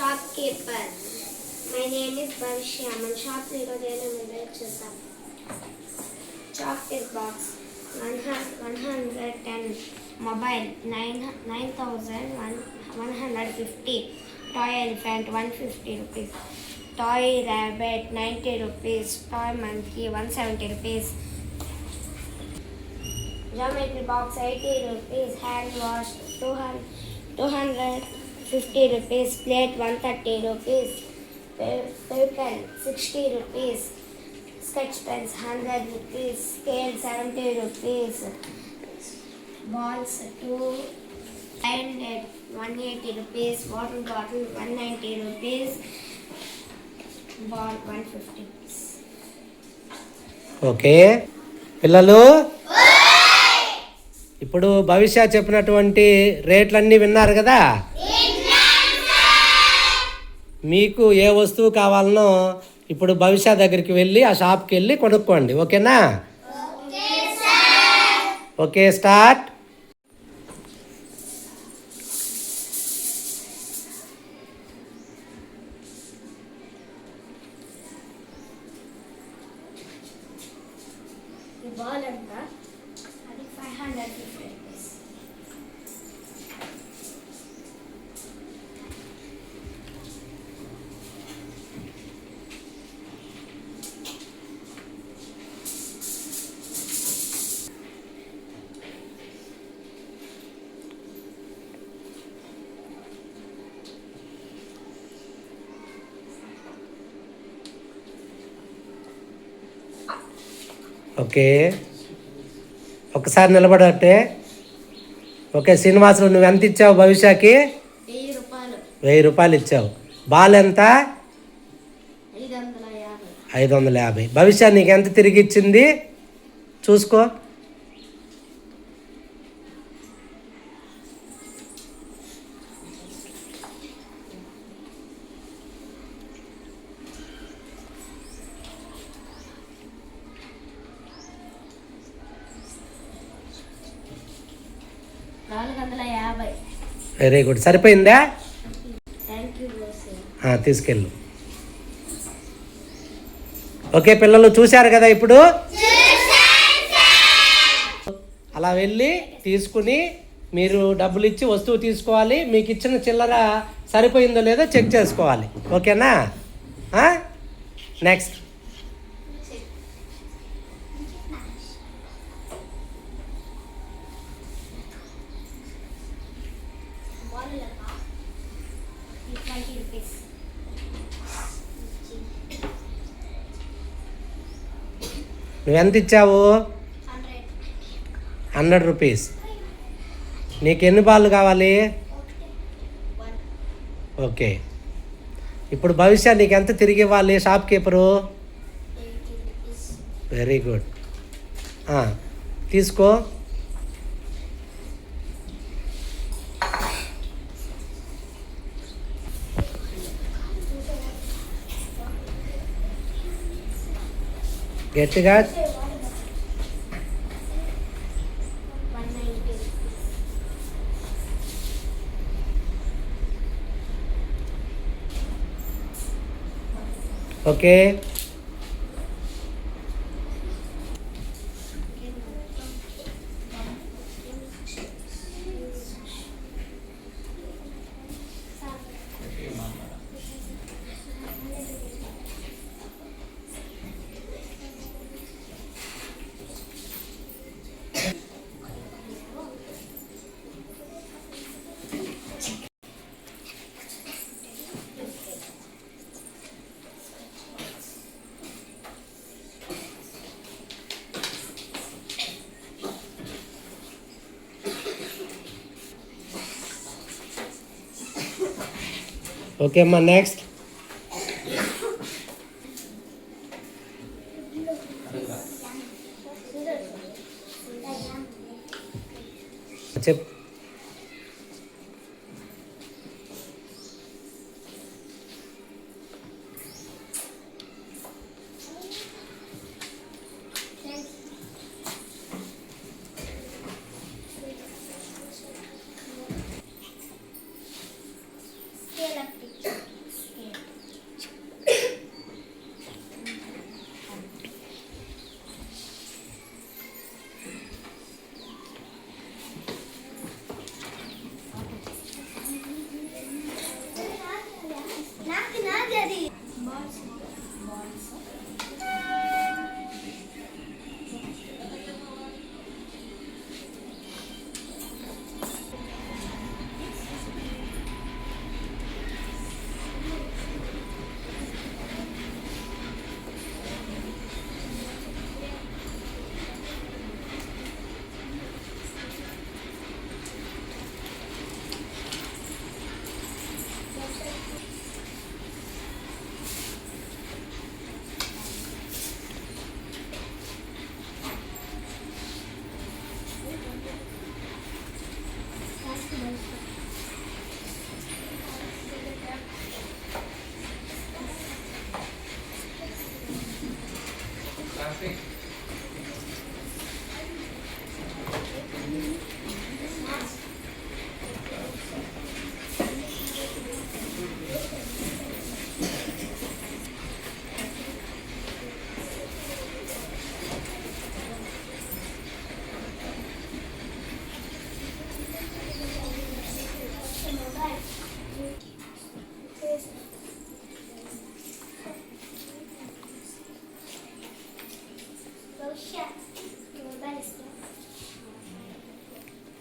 Shopkeeper. My name is Bhavishya. మన shop ఈరోజు ఏమేమి రేట్ చూద్దాం. Chocolate box 110, mobile 9,150, toy elephant 150 rupees, toy rabbit 90 rupees, toy monkey 170 rupees, geometry box 80 rupees, hand wash 250 rupees, plate 130 rupees, pen 60 rupees, sketch pens 100 rupees, scale 70 rupees, balls 2 and 180 rupees, water bottle 190 rupees, ball 150 rupees. Okay పిల్లలు, ఇప్పుడు భవిష్య చెప్పినటువంటి రేట్లన్నీ విన్నారు కదా. మీకు ఏ వస్తువు కావాలనో ఇప్పుడు భవిష్య దగ్గరికి వెళ్ళి ఆ షాప్కి వెళ్ళి కొనుక్కోండి. ఓకేనా? Okay, start. ఈ బాల్ ఎంత? అది 550 rupees. ఓకే, ఒకసారి నిలబడట్టే. ఓకే శ్రీనివాసులు, నువ్వు ఎంత ఇచ్చావు భవిష్యకి? 1000 రూపాయలు. 1000 రూపాయలు ఇచ్చావు. బాల్ ఎంత? 550. 550. భవిష్య నీకు ఎంత తిరిగి ఇచ్చింది చూసుకో. వెరీ గుడ్, సరిపోయిందా? తీసుకెళ్ళు. ఓకే పిల్లలు, చూశారు కదా. ఇప్పుడు అలా వెళ్ళి తీసుకుని మీరు డబ్బులు ఇచ్చి వస్తువు తీసుకోవాలి. మీకు ఇచ్చిన చిల్లర సరిపోయిందో లేదో చెక్ చేసుకోవాలి. ఓకేనా? నెక్స్ట్. నువ్వెంత ఇచ్చావు? 100 రూపీస్. నీకు ఎన్ని బాళ్ళు కావాలి? ఓకే, ఇప్పుడు భవిష్య నీకు ఎంత తిరిగి ఇవ్వాలి షాప్ కీపరు? వెరీ గుడ్, తీసుకో. గట్టిగా. ఓకే, ఓకే అమ్మా, నెక్స్ట్. చెప్పు. Scale up picture.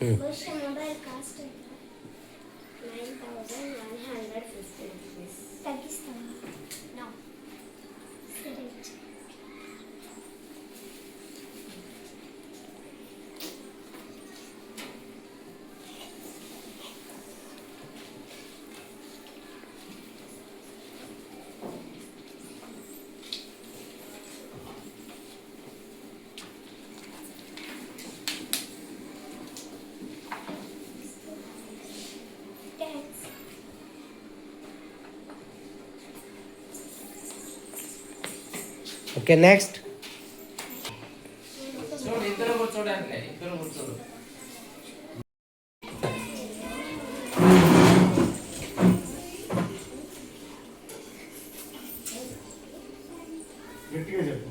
భవిష్య మొబైల్ కాస్ట్ ఎంత? 9150 రూపీస్. తగ్గిస్తావా? నో. సరే. Thanks. Okay next. ఇద్దరు కూర్చోడానికి ఇద్దరు కూర్చోడు. గట్టిగా చెప్పు.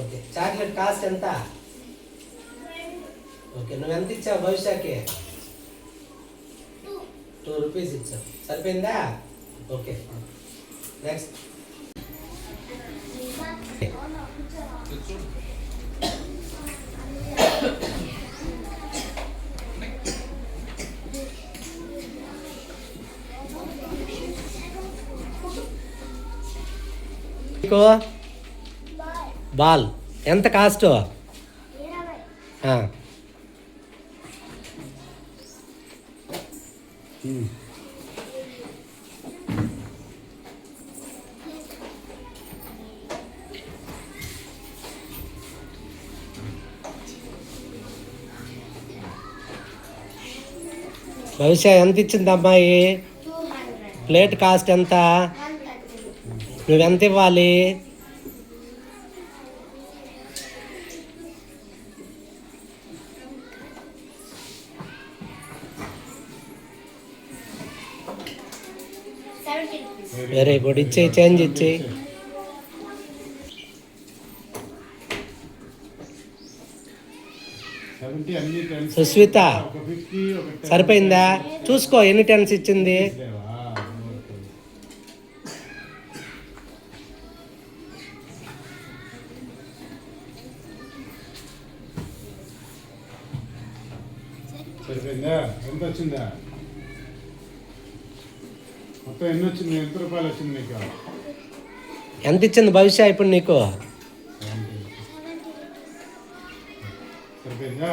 ఓకే చాక్లెట్ కాస్ట్ ఎంత? ఓకే నువ్వు ఎంత ఇచ్చావు భవిష్యకి? 2 రూపీస్ ఇచ్చావు, సరిపోయిందా? Okay next. బాల్ ఎంత కాస్ట్? 20. భవిష్య ఎంత ఇచ్చింది అమ్మాయి? 200. ప్లేట్ కాస్ట్ ఎంత? 130. నువ్వెంత ఇవ్వాలి? వెరీ గుడ్, ఇచ్చేయి, చేంజ్ ఇచ్చేయి. సుస్మిత సరిపోయిందా? చూసుకో ఎన్ని టెన్స్ ఇచ్చింది. సరిపోయిందా? ఎంత వచ్చిందా? మొత్తం ఎన్ని వచ్చింది? ఎంత రూపాయలు వచ్చింది నీకు? ఎంత ఇచ్చింది భవిష్య ఇప్పుడు నీకు? సరిపోయిందా?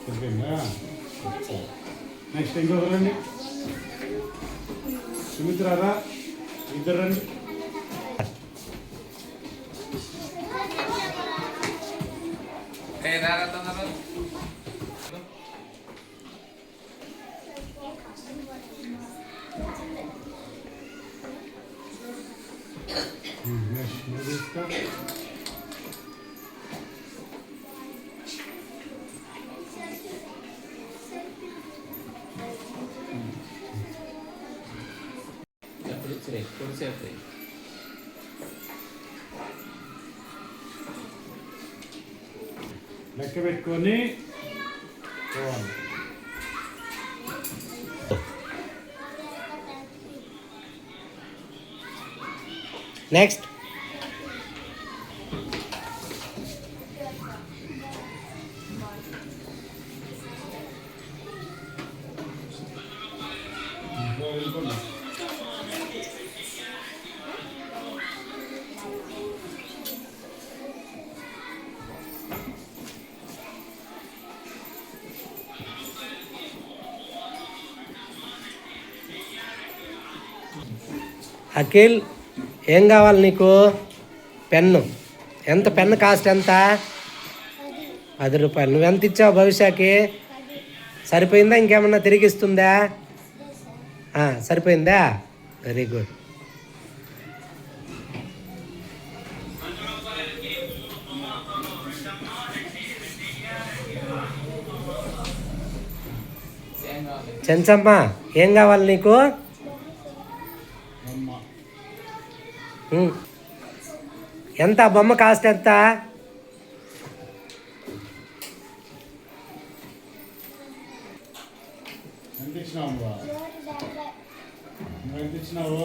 సరిపోయిందా? నెక్స్ట్ ఇంకొకరు రండి. సుమిత్రారా, ఇద్దరు రండి. నెక్స్ట్ నువ్వు తీసుకో. ఎప్పుడు ఇచ్చిరే కొద్దిసేపు లెక్క పెట్టుకొని పోవాలి. నెక్స్ట్. అఖిల్ ఏం కావాలి నీకు? పెన్ను. ఎంత పెన్ను కాస్ట్ ఎంత? 10 రూపాయలు. నువ్వెంత ఇచ్చావు భవిష్యకి? సరిపోయిందా? ఇంకేమన్నా తిరిగిస్తుందా? సరిపోయిందా? Very good. చెంచమ్మ ఏం కావాలి నీకు? ఎంత బొమ్మ కాస్ట్ ఎంత? ఎంత ఇచ్చినావు నువ్వు ఎంత ఇచ్చినావు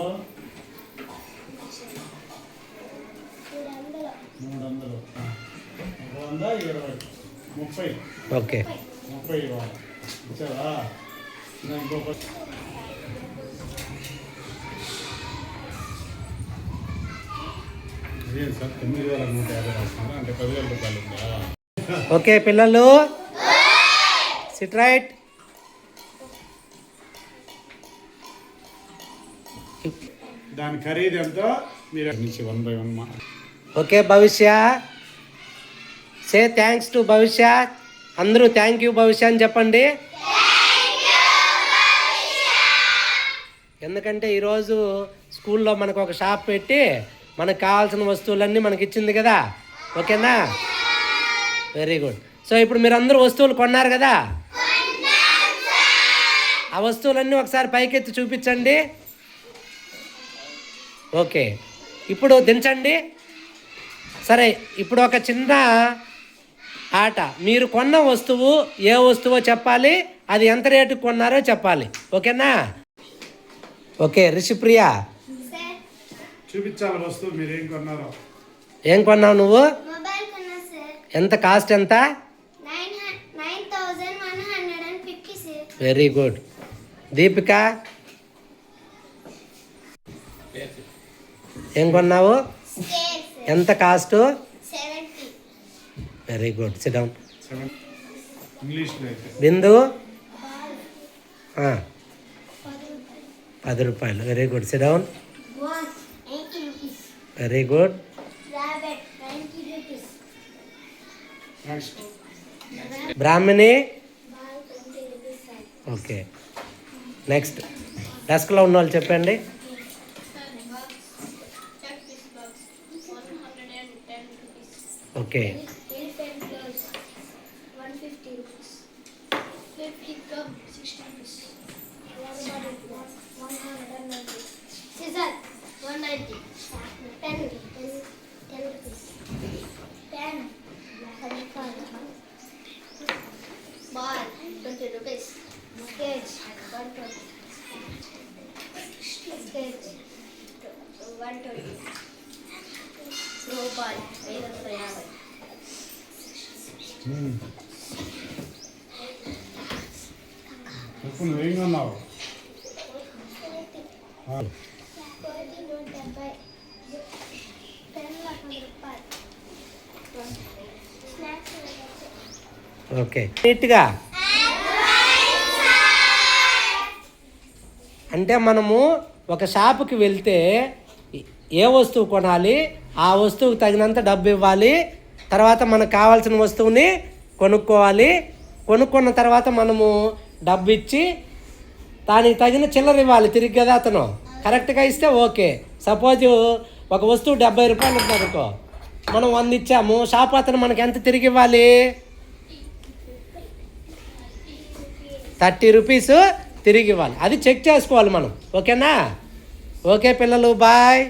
300 120 30 ఓకే 30 ఇవ్వాలి ఇచ్చావా ఇంకొక అదేం సార్ 9,150 రాస్తున్నా అంటే 10,000 రూపాయలు ఉందా ఓకే పిల్లలు సిట్ రైట్. దాని ఖరీదు ఎంతో మీరు నుంచి 1 by 1 ఓకే భవిష్య, సే థ్యాంక్స్ టు భవిష్య. అందరూ థ్యాంక్ యూ భవిష్య అని చెప్పండి. ఎందుకంటే ఈరోజు స్కూల్లో మనకు ఒక షాప్ పెట్టి మనకు కావాల్సిన వస్తువులన్నీ మనకి ఇచ్చింది కదా. ఓకేనా, వెరీ గుడ్. సో ఇప్పుడు మీరు అందరూ వస్తువులు కొన్నారు కదా, ఆ వస్తువులన్నీ ఒకసారి పైకెత్తి చూపించండి. ఓకే, ఇప్పుడు దించండి. సరే, ఇప్పుడు ఒక చిన్న ఆట. మీరు కొన్న వస్తువు ఏ వస్తువో చెప్పాలి, అది ఎంత రేటుకి కొన్నారో చెప్పాలి. ఓకేనా? ఓకే రిషిప్రియ, చూపించాలి వస్తువు మీరు ఏం కొన్నారో. ఏం కొన్నావు నువ్వు? మొబైల్ కొన్నా సార్. ఎంత కాస్ట్ ఎంత? 9,150 సార్. Very good. దీపిక, ఏం కొన్నావు? Scale sir. ఎంత cost? 70. Very good, sit down. ఇంగ్లీష్లో అయితే బిందు, బాల్ 10 రూపాయలు. Very good, sit down. Ball 80 rupees. Very good. Rabbit 90 rupees. Next Brahmani, ball 20 rupees sir. Okay. Next డెస్క్లో ఉన్న వాళ్ళు చెప్పండి. Okay, Elephant gloves 150 rupees. 50 cup 60 rupees. Rubber ball 190. Scissor 190. Pen 10 rupees. Pen 10 ball 20 rupees. Sketch 120. Sketch 120. Snowball 550. చెప్పు నువ్వేం కొన్నావు. Okay, నీట్గా. అంటే మనము ఒక షాపుకి వెళ్తే ఏ వస్తువు కొనాలి, ఆ వస్తువుకు తగినంత డబ్బు ఇవ్వాలి. తర్వాత మనకు కావాల్సిన వస్తువుని కొనుక్కోవాలి. కొనుక్కున్న తర్వాత మనము డబ్బు ఇచ్చి దానికి తగిన చిల్లర ఇవ్వాలి తిరిగి కదా. అతను కరెక్ట్గా ఇస్తే ఓకే. సపోజ్ ఒక వస్తువు 70 రూపాయలు ఉందనుకో, మనం 100 ఇచ్చాము, షాప్ అతను మనకి ఎంత తిరిగి ఇవ్వాలి? 30 రూపీస్ తిరిగి ఇవ్వాలి. అది చెక్ చేసుకోవాలి మనం. ఓకేనా? ఓకే పిల్లలు, బాయ్.